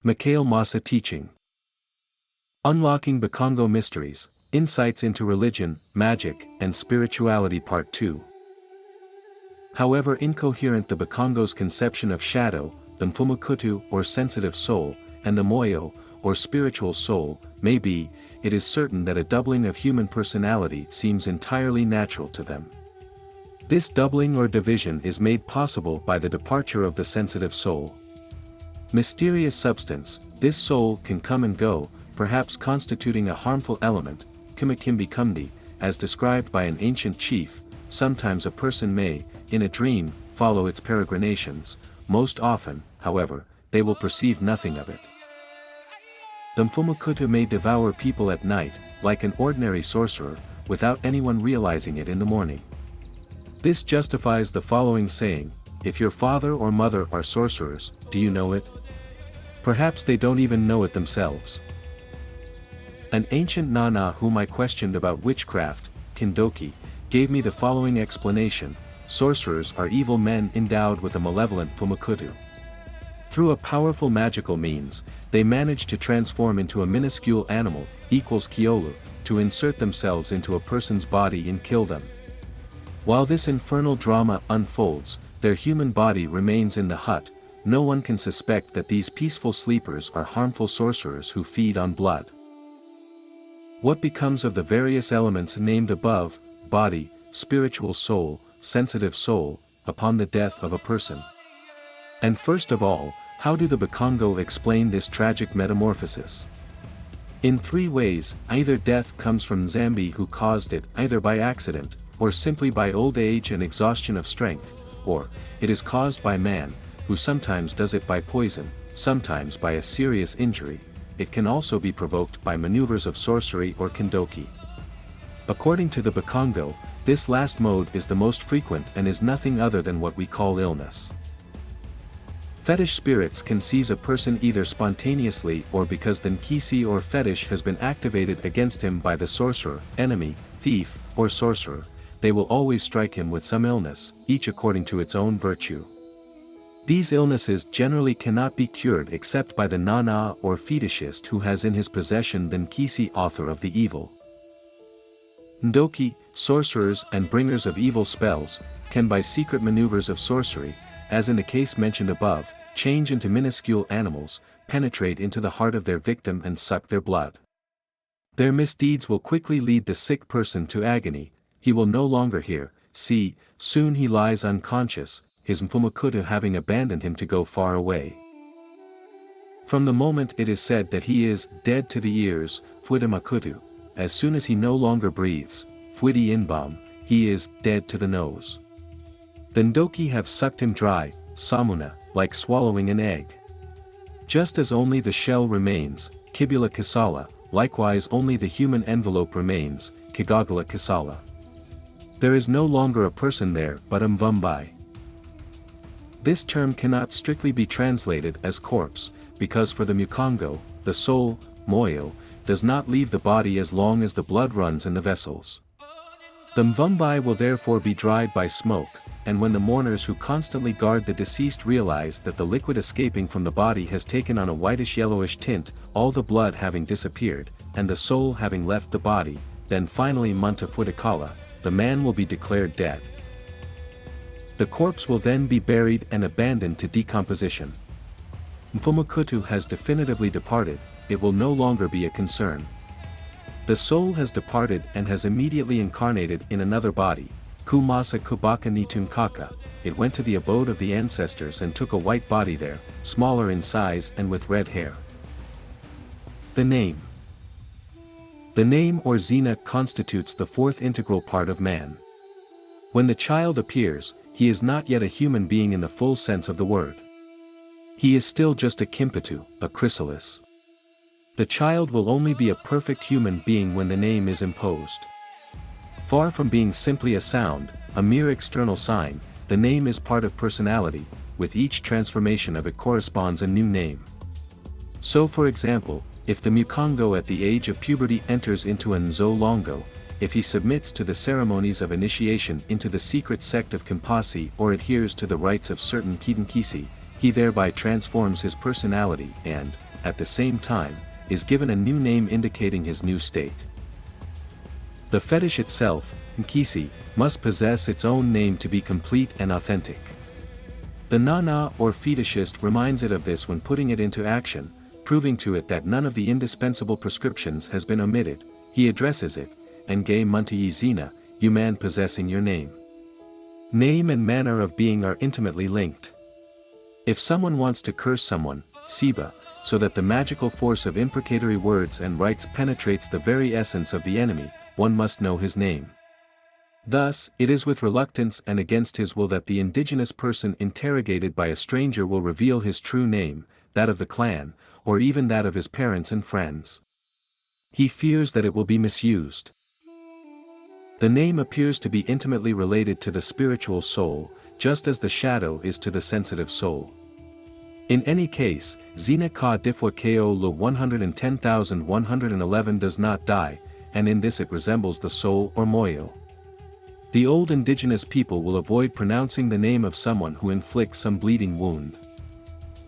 Mikhail Massa Teaching. Unlocking Bakongo Mysteries, Insights into Religion, Magic, and Spirituality Part 2. However incoherent the Bakongo's conception of shadow, the mfumukutu or sensitive soul, and the moyo, or spiritual soul, may be, it is certain that a doubling of human personality seems entirely natural to them. This doubling or division is made possible by the departure of the sensitive soul. Mysterious substance, this soul can come and go, perhaps constituting a harmful element, kimikimbikumdi, as described by an ancient chief. Sometimes a person may, in a dream, follow its peregrinations. Most often, however, they will perceive nothing of it. The mfumukutu may devour people at night, like an ordinary sorcerer, without anyone realizing it in the morning. This justifies the following saying: if your father or mother are sorcerers, do you know it? Perhaps they don't even know it themselves. An ancient nana whom I questioned about witchcraft, Kindoki, gave me the following explanation: sorcerers are evil men endowed with a malevolent mfumukutu. Through a powerful magical means, they manage to transform into a minuscule animal, equals kiolu, to insert themselves into a person's body and kill them. While this infernal drama unfolds, their human body remains in the hut. No one can suspect that these peaceful sleepers are harmful sorcerers who feed on blood. What becomes of the various elements named above, body, spiritual soul, sensitive soul, upon the death of a person? And first of all, how do the Bakongo explain this tragic metamorphosis? In three ways: either death comes from Nzambi who caused it, either by accident, or simply by old age and exhaustion of strength, or it is caused by man, who sometimes does it by poison, sometimes by a serious injury. It can also be provoked by maneuvers of sorcery or kindoki. According to the Bakongo, this last mode is the most frequent and is nothing other than what we call illness. Fetish spirits can seize a person either spontaneously or because the nkisi or fetish has been activated against him by the sorcerer, enemy, thief, or sorcerer. They will always strike him with some illness, each according to its own virtue. These illnesses generally cannot be cured except by the nana or fetishist who has in his possession the nkisi, author of the evil. Ndoki, sorcerers and bringers of evil spells, can by secret maneuvers of sorcery, as in the case mentioned above, change into minuscule animals, penetrate into the heart of their victim and suck their blood. Their misdeeds will quickly lead the sick person to agony. He will no longer hear, see, soon he lies unconscious, his mfumukutu having abandoned him to go far away. From the moment it is said that he is dead to the ears, fuidamakutu, as soon as he no longer breathes, fuidi inbam, he is dead to the nose. The ndoki have sucked him dry, samuna, like swallowing an egg. Just as only the shell remains, kibula kisala, likewise only the human envelope remains, kigagala kisala. There is no longer a person there but a mvumbai. This term cannot strictly be translated as corpse, because for the Mukongo, the soul, moyo, does not leave the body as long as the blood runs in the vessels. The mvumbai will therefore be dried by smoke, and when the mourners who constantly guard the deceased realize that the liquid escaping from the body has taken on a whitish-yellowish tint, all the blood having disappeared, and the soul having left the body, then finally munta fudikala, the man will be declared dead. The corpse will then be buried and abandoned to decomposition. Mfumukutu has definitively departed, it will no longer be a concern. The soul has departed and has immediately incarnated in another body. Kumasa kubaka nitunkaka, it went to the abode of the ancestors and took a white body there, smaller in size and with red hair. The name. The name or zina constitutes the fourth integral part of man. When the child appears, he is not yet a human being in the full sense of the word. He is still just a kimpetu, a chrysalis. The child will only be a perfect human being when the name is imposed. Far from being simply a sound, a mere external sign, the name is part of personality. With each transformation of it corresponds a new name. So for example, if the Mukongo at the age of puberty enters into a Nzo Longo, if he submits to the ceremonies of initiation into the secret sect of Kimpasi or adheres to the rites of certain Kitankisi, he thereby transforms his personality and, at the same time, is given a new name indicating his new state. The fetish itself, nkisi, must possess its own name to be complete and authentic. The nana or fetishist reminds it of this when putting it into action, proving to it that none of the indispensable prescriptions has been omitted. He addresses it, and gay munti zina, you man possessing your name. Name and manner of being are intimately linked. If someone wants to curse someone, siba, so that the magical force of imprecatory words and rites penetrates the very essence of the enemy, one must know his name. Thus, it is with reluctance and against his will that the indigenous person interrogated by a stranger will reveal his true name, that of the clan, or even that of his parents and friends. He fears that it will be misused. The name appears to be intimately related to the spiritual soul, just as the shadow is to the sensitive soul. In any case, Zina ka difwa ko lu 110,111 does not die, and in this it resembles the soul or moyo. The old indigenous people will avoid pronouncing the name of someone who inflicts some bleeding wound.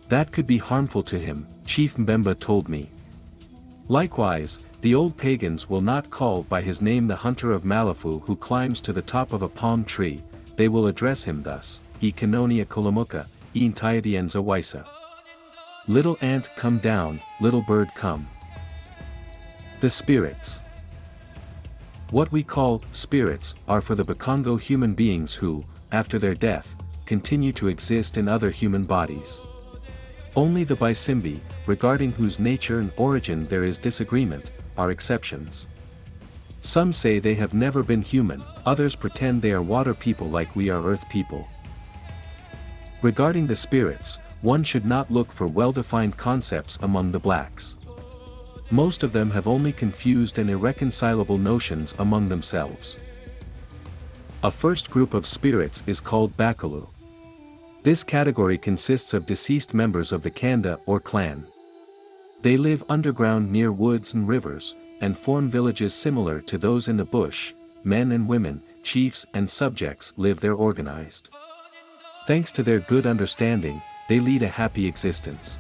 That could be harmful to him, Chief Mbemba told me. Likewise, the old pagans will not call by his name the hunter of Malafu who climbs to the top of a palm tree, they will address him thus, E Kanonia Kolomuka, E Ntayadienza Waisa. Little ant come down, little bird come. The spirits. What we call spirits are for the Bakongo human beings who, after their death, continue to exist in other human bodies. Only the Bisimbi, regarding whose nature and origin there is disagreement, are exceptions. Some say they have never been human, others pretend they are water people like we are earth people. Regarding the spirits, one should not look for well-defined concepts among the blacks. Most of them have only confused and irreconcilable notions among themselves. A first group of spirits is called Bakalu. This category consists of deceased members of the Kanda or clan. They live underground near woods and rivers, and form villages similar to those in the bush. Men and women, chiefs and subjects live there organized. Thanks to their good understanding, they lead a happy existence.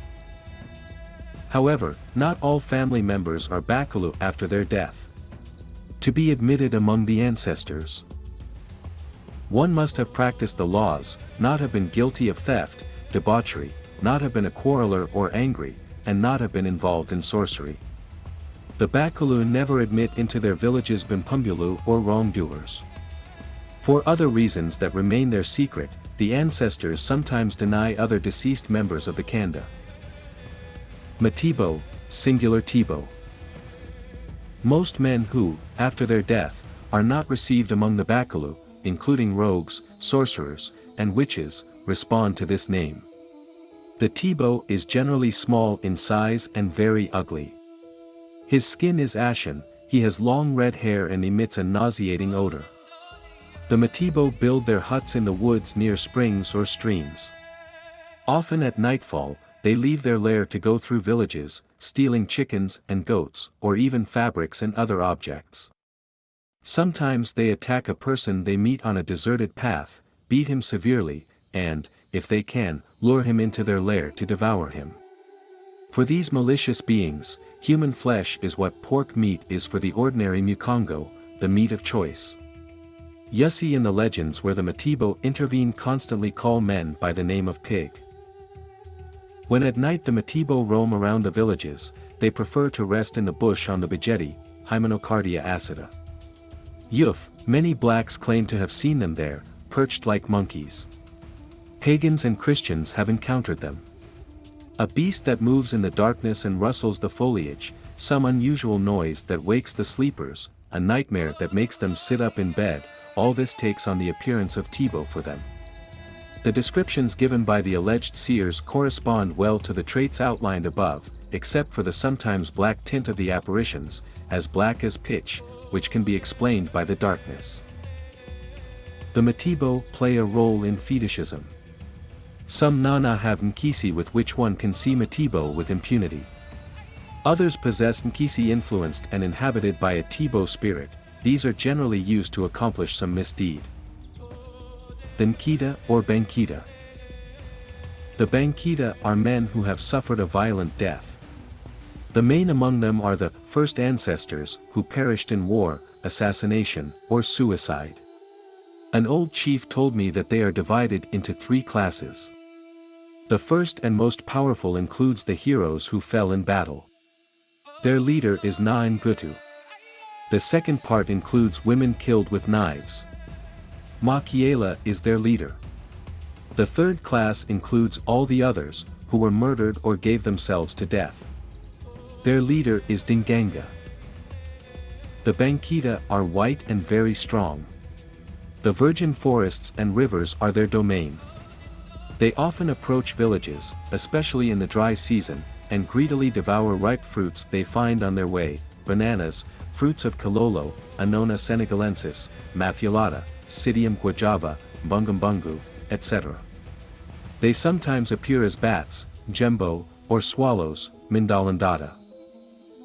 However, not all family members are Bakalu after their death. To be admitted among the ancestors, one must have practiced the laws, not have been guilty of theft, debauchery, not have been a quarreler or angry, and not have been involved in sorcery. The Bakalu never admit into their villages Bimpumbulu or wrongdoers. For other reasons that remain their secret, the ancestors sometimes deny other deceased members of the Kanda. Matibo, singular Tibo. Most men who, after their death, are not received among the Bakalu, including rogues, sorcerers, and witches, respond to this name. The Tibo is generally small in size and very ugly. His skin is ashen, he has long red hair and emits a nauseating odor. The Matibo build their huts in the woods near springs or streams. Often at nightfall, they leave their lair to go through villages, stealing chickens and goats, or even fabrics and other objects. Sometimes they attack a person they meet on a deserted path, beat him severely, and, if they can, lure him into their lair to devour him. For these malicious beings, human flesh is what pork meat is for the ordinary Mukongo, the meat of choice. Yussi in the legends where the Matibo intervene constantly call men by the name of pig. When at night the Matibo roam around the villages, they prefer to rest in the bush on the Bejeti, Hymenocardia acida. Yuf, many blacks claim to have seen them there, perched like monkeys. Pagans and Christians have encountered them. A beast that moves in the darkness and rustles the foliage, some unusual noise that wakes the sleepers, a nightmare that makes them sit up in bed, all this takes on the appearance of Tibo for them. The descriptions given by the alleged seers correspond well to the traits outlined above, except for the sometimes black tint of the apparitions, as black as pitch, which can be explained by the darkness. The Matibo play a role in fetishism. Some Nana have Nkisi with which one can see Matibo with impunity. Others possess Nkisi influenced and inhabited by a Tibo spirit, these are generally used to accomplish some misdeed. The Nkita or Bankita. The Bankita are men who have suffered a violent death. The main among them are the first ancestors who perished in war, assassination, or suicide. An old chief told me that they are divided into 3 classes. The first and most powerful includes the heroes who fell in battle. Their leader is Ngutu. The second part includes women killed with knives. Makiela is their leader. The third class includes all the others, who were murdered or gave themselves to death. Their leader is Dinganga. The Bankita are white and very strong. The virgin forests and rivers are their domain. They often approach villages, especially in the dry season, and greedily devour ripe fruits they find on their way, bananas, fruits of Kilolo, Annona senegalensis, Mafiolata, Psidium guajava, Bungumbungu, etc. They sometimes appear as bats, jembo, or swallows, Mindalandata.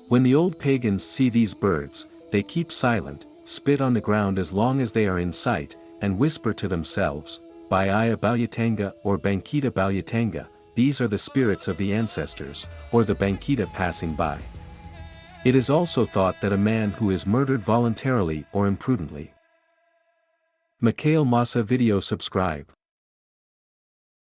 When the old pagans see these birds, they keep silent, spit on the ground as long as they are in sight, and whisper to themselves, Bayaya Balyatanga or Bankita Balyatanga, these are the spirits of the ancestors, or the Bankita passing by. It is also thought that a man who is murdered voluntarily or imprudently. Mikhail Massa video subscribe.